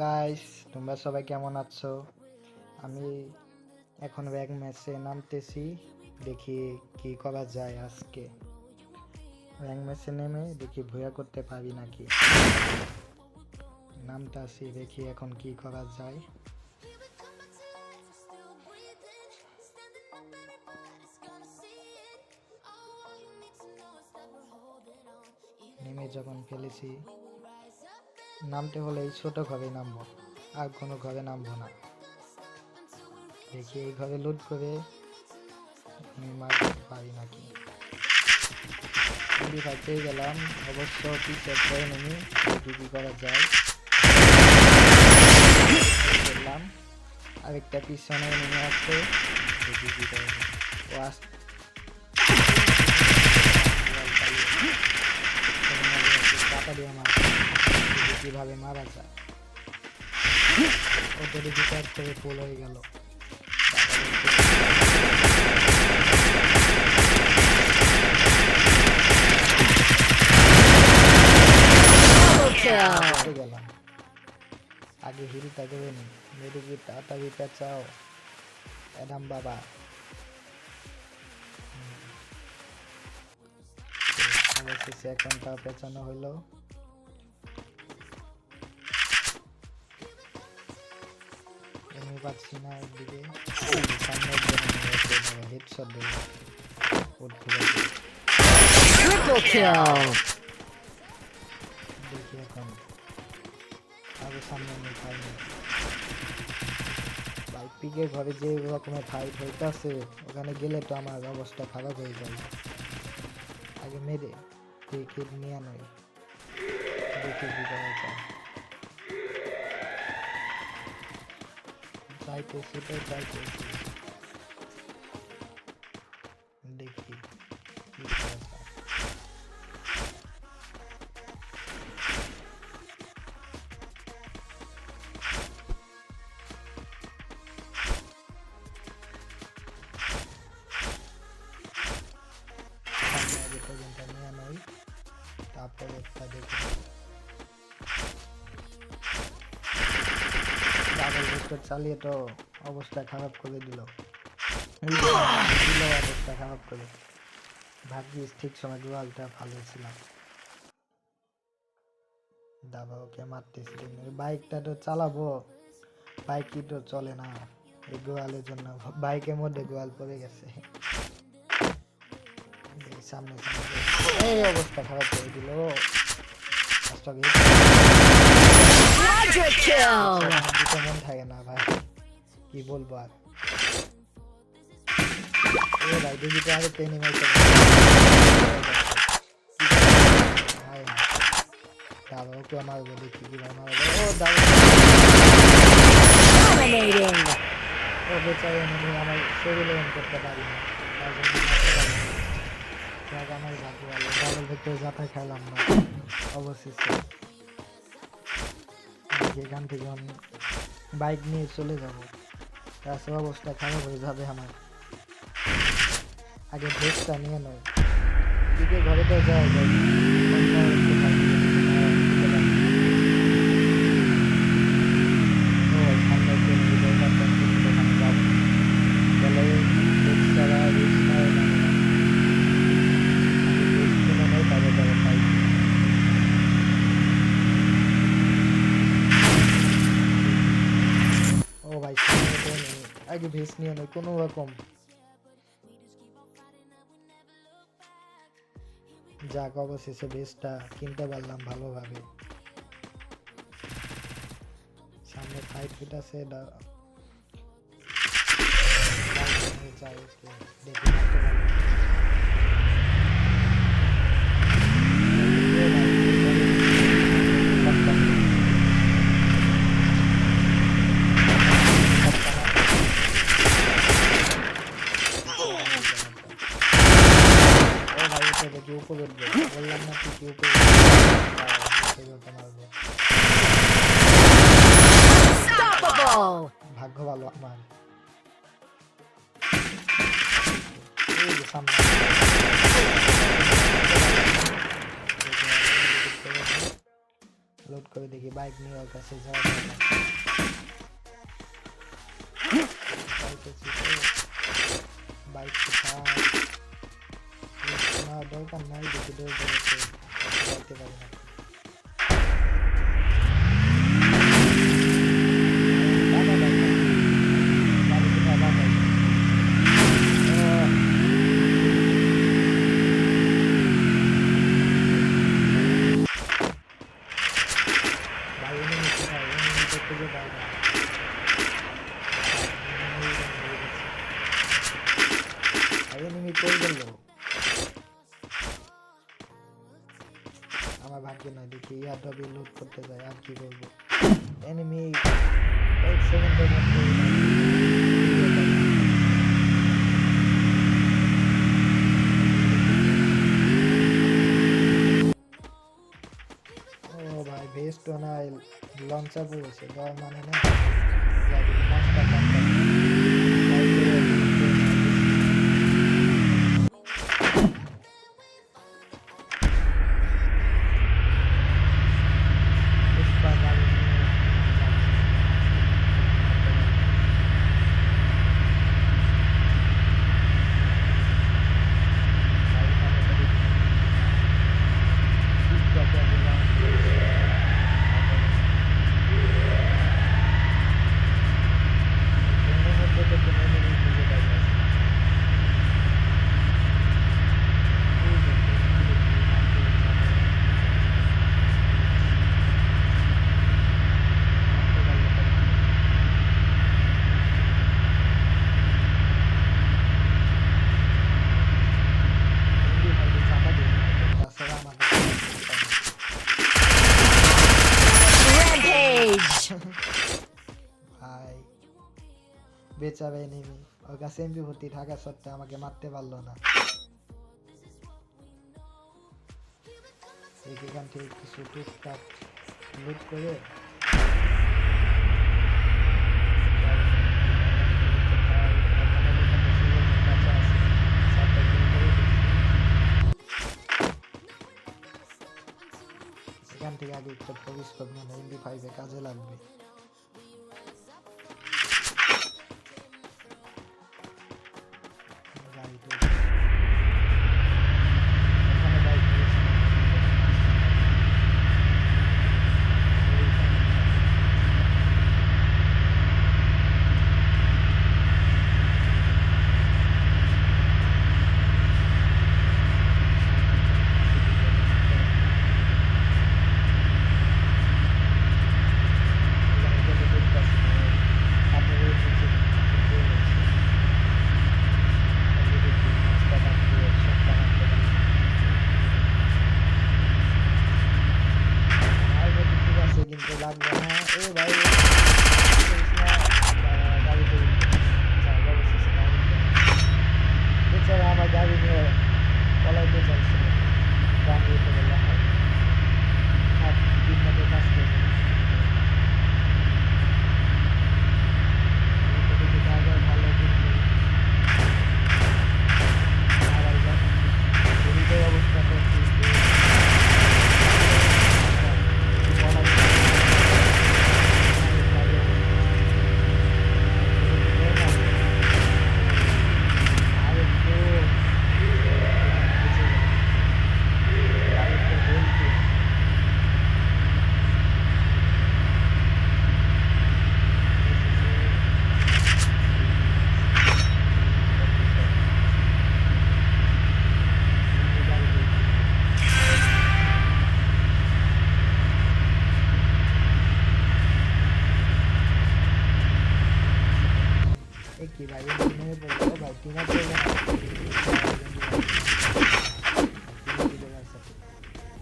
Guys, তোমরা সবাই কেমন আছো? আমি এখন র্যাঙ্ক ম্যাচে নামতেছি, দেখি কি করা যায়। আজকে র্যাঙ্ক ম্যাচে নেমে দেখি ভুয়া করতে পারি নাকি। নামতেছি, দেখি এখন কি করা যায়। নেমে যখন ফেলেছি, নামতে হলে এই ছোট ঘরে নামবো, আর কোনো ঘরে নামবো না। দেখি এই ঘরে লুট করে আমি মারতে পারি নাকি। পেয়ে গেলাম, অবশ্য পিছিয়ে পরে নেমে দেখি কি করা যায়। করলাম, আরেকটা পিছনে নেমে আসছে, দেখি কি করা যায়। ও টাকা দিয়ে মার, কিভাবে মারা যায়। ওদের বিচার করে ফুল হয়ে গেল। গেলাম, আগে হিলটা দেবে নি, মেডিকে তাড়াতাড়ি পেঁচাও অ্যাডাম বাবা। অবশেষে এখনটা পেঁচানো হইলো। এমনি পাচ্ছি না, একদিকে সামনে হেডশট দেবে। দেখি এখন আগে সামনে নেই পাইনি। বাইক পিকের ঘরে যে রকমের ফাইট হইতেছে, ওখানে গেলে তো আমার অবস্থা খারাপ হয়ে যায়। আগে মেরে দেখে নিয়ে নয়, দেখে কি করা যায়। চাইতেছি তো চাইতেছি, দেখি কি করা যায়। তারপরে একটা দেখি ডাবল ভিক্টর চালিয়ে তো অবস্থা খারাপ করে দিল, অবস্থা খারাপ করে। ভাগ্যিস ঠিক সময় গোয়ালটা ভালো ছিলাম। দাবা ওকে মারতেছি, বাইকটা তো চালাবো, বাইকই তো চলে না এই গোয়ালের জন্য। বাইকের মধ্যে গোয়াল পড়ে গেছে, সামনে এই অবস্থা খারাপ করে দিল। মন থাকে না ভাই, কি বলবো আর। ভাই দেখি তো আগে ট্রেনিং হয়েছে, ওকে আমার দেখি কি ভাই মারা যায়। ও বেচারে আমার শরীরে করতে পারি না, আমার ভাগ্য ভালো। ডাবল ভেক্টর যাতা খেলাম না অবশেষে। এখান থেকে আমি বাইক নিয়ে চলে যাবো, তাছাড়া অবস্থা খারাপ হয়ে যাবে আমার। আগে ভেস্টটা নিয়ে নয়, দিকে ঘরে তো যাওয়া যায়। আগে ভেস নিয়ে নয় কোনো রকম, যাক অবশেষে ভেসটা কিনতে পারলাম ভালোভাবে। সামনে ফাইট ফিট আছে, উপরে বললাম না তুই উপরে ভাগ্য ভালো আমার। সামনে লোড করে দেখি বাইক নিয়ে ওর কাছে যাওয়া বাইক দরকার নাই, দেখি দৌড় যাইতে পারি না। আমার ভাগ্য নয়, দেখি ইয়ারড্রপে লুট করতে যায়, আর কি করবো। এনিমি 8 সেকেন্ডের মধ্যে ও ভাই ভেস্ট নাই, লঞ্চার পড়েছে, দেওয়ার মানে না। ভাই বেচারা এনিমি, ওর কাছে এমপি ভর্তি থাকা সত্ত্বেও আমাকে মারতে পারলো না। এখান থেকে কিছু টুকটাক লুট করে এখান থেকে আগে একটা পরিষ্কার মানে MP5 কাজে লাগবে। কি ভাই নেমে পড়লো ভাই, টিনা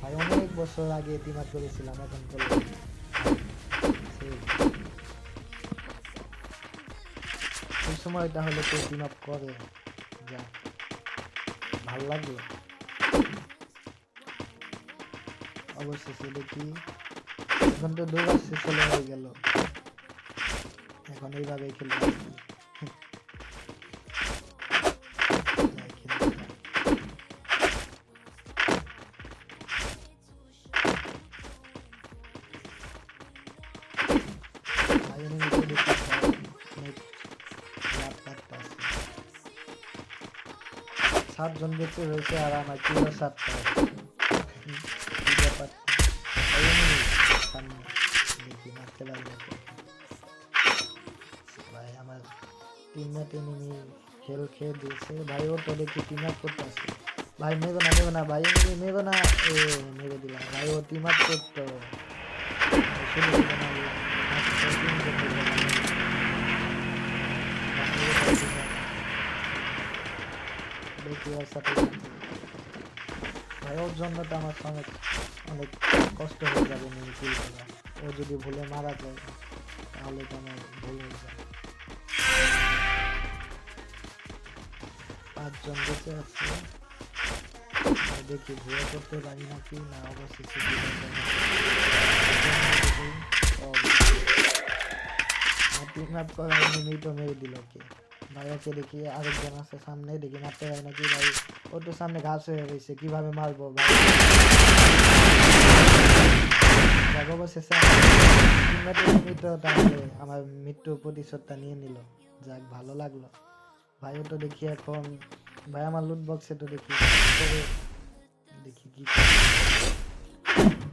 ভাই অনেক বছর আগে টিমার করেছিলাম, এখন করলাম এই সময় তাহলে তো টিম আপ করে যা ভাল লাগলো। অবশেষে দেখি এখন তো 2 বার শেষ হয়ে গেল, এখন এইভাবে খেলতে 7 জন বেঁচে রয়েছে আর আমার কিলো 7টা কি ব্যাপার এই enemy সামনে দেখি মারতে পারি না ভাই আমার টিমমেট এনিমি হেল খেয়ে দিয়েছে ভাই ও তো দেখি টিম আপ করতে আসছে ভাই মেরো না ভাই এনিমি মেরো না এ মেরে দিলাম ভাই ও টিম আপ করতো শুনে শুনে মারলাম দেখি ওর সাথে ভাই ওর জন্য তো আমার অনেক অনেক কষ্ট হয়ে যাবে এনিমি কিল করা ও যদি ভুলে মারা যায় তাহলে তো আমার ভুল হয়ে যায় 5 জন বেঁচে আছে দেখি ভুয়া করতে পারি নাকি না অবশেষে টিম আপ করা এনিমি তো মেরে দিল ওকে ভাই ওকে দেখি আরেকজন আছে সামনে দেখি মারতে পারি নাকি ভাই ও তো সামনে ঘাস হয়ে গেছে কিভাবে মারবো ভাই অবশেষে এনিমি তো তাহলে আমার মৃত্যুর প্রতিশোধটা নিয়ে নিল যাক ভালো লাগলো ভাই ও তো দেখি এখন ভাই আমার লুট বক্সে তো দেখি দেখি কি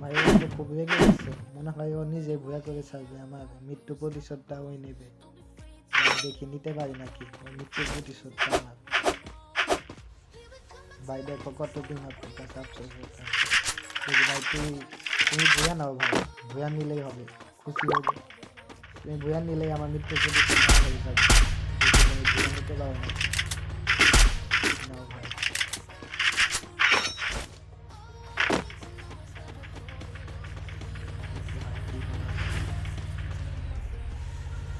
ভাই ও তো খুব রেগে গেছে মনে হয় ও নিজে ভুয়া করে ছাড়বে আমার মৃত্যু প্রতিশোধটা ওই নেবে দেখি নিতে পারি নাকি ওই মৃত্যু প্রতিশোধটা আমার ভাই দেখো কত দিন আপনার সাবস্ক্রাইব করতে দেখি ভাই তুমি ভুয়া নাও ভাই ভুয়া নিলেই হবে খুশি হবে তুমি ভুয়া নিলেই আমার মৃত্যু প্রতিশোধ হয়ে যাবে ভুয়া নিতে পারো না নাও ভাই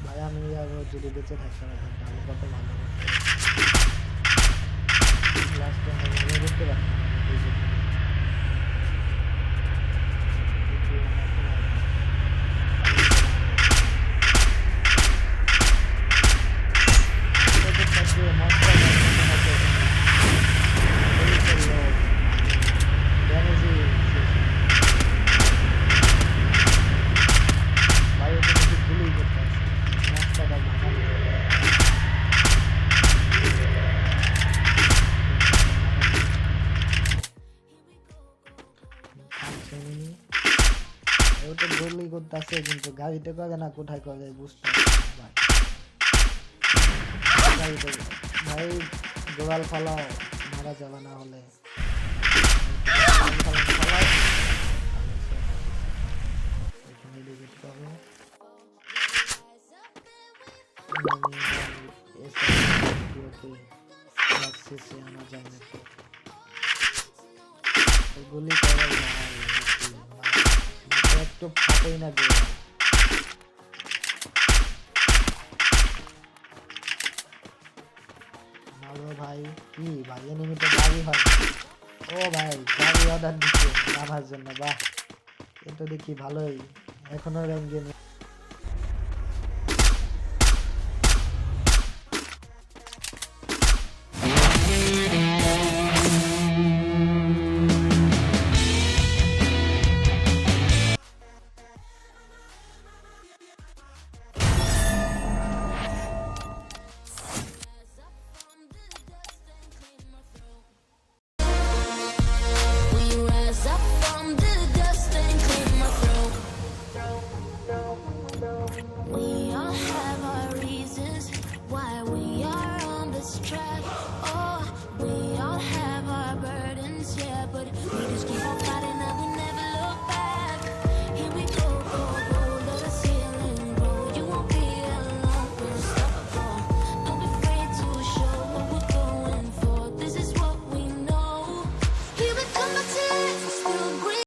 ভাই আমি আরো যদি বেঁচে থাকতাম এখন তাহলে কত ভালো লাস্ট টাইম আমি করতে পারতাম ওটা গোলি করতেছে কিন্তু গাড়িতে করে না কোথায় করে বুঝতে ভাই ভাই গোয়াল ফালাও মারা যাবে না হলে আনা যায় নাকি গুলি করাই একটু ফাটেই না গো ভালো ভাই কি ভাই এনিমি তো গাড়ি হয় ও ভাই গাড়ি অর্ডার দিচ্ছে আমার জন্য বাহ এটা দেখি ভালোই এখনো র্যাঙ্কে